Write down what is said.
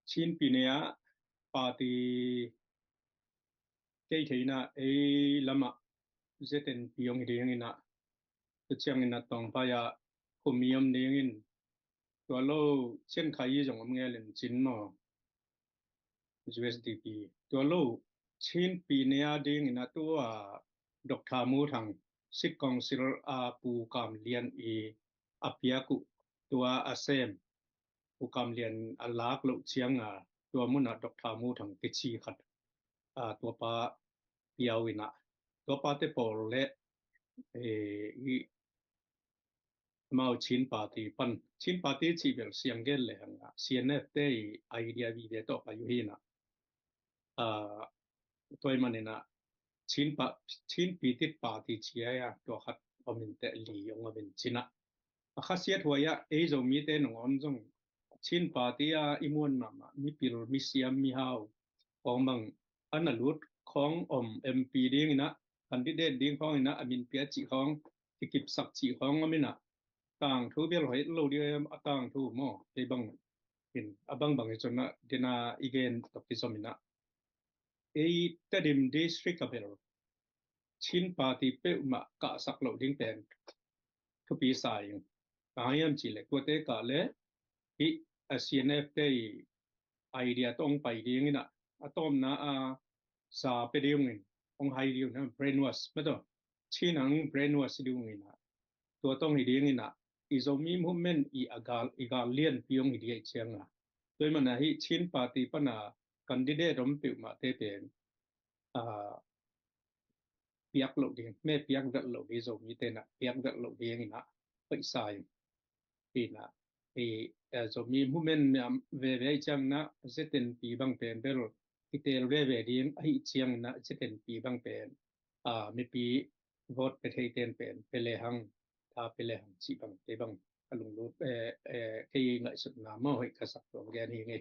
Chin Pinea Party Katina A Lama Zetin Piong Dingina the Changina Tongpaya Kumium Dingin Tualo Chen Kai Jong Ngelin Chinmo USDP Tualo Chin Pinea Dingina Tua Dr. Mutang Sikong Sir A Pu Kam Lian E Apiaku Tua Asem Pu Kam Lian Alak Lo Chianga Tua Muna Dr. Mutang Kichi Khat ตัวปลาเปียววินะตัวปลาเตปอลเละอีมาเอาชิ้นปลาตีปันชิ้นปลาตีชีเบลเสียงเกลเลยฮะเสียงเนี่ยเตยไอเดียวีเดตอไปอยู่ที่นะอ่าตัวมันเนี่ยนะชิ้นปลาชิ้นปีติดปลาตีเชียร์ตัวขัดอมินเตลีองอมินชินะข้าเสียทัวยะเอโจมีเตนงอนจงชิ้นปลาตีอะอิมวนมามามีปิลมีเสียมมีฮาวของบางอันนั้นลุดของเอ็มพีดิ้งนะคันดิเดตดิ้งของนะอามินเปียจีของที่กิบสักจีของอามินะต่างทูเบลหอยโลเดียมต่างทูหม้อไอ้บังเห็นบางจนนะเดน่าอีเกนตกที่สมินะไอ้แต่ดิมดิสทริกกับเบลชิ้นปาติเป้มากะสักโลดิ้งเป็นทุกปีสายกายามจีเล็กตัวเตะกะเล่ที่เซียนเอฟเตไอเดียต้องไปดิ้งนะอะตอมนะsa pediyungin ong hairiyo na brainwash mato chinang brainwash diungin na to tong hidingin na izomi movement igal lien piyong hidiya chiang na toy man hi chin party pa na candidate rom pi ma te pen a piak lo ding me piak dat lo di zomi te na piak dat lo ding na pai sai pi na e zomi movement ve chiang na zeten pi bang pen bel kitel ve ding ai chiang na zeten pi bang pen mi pi vote pe thei ten pen pele hang tha pele hang chi bang te bang alung lu ke ngai sut na mo hoi ka sak to gen hi nge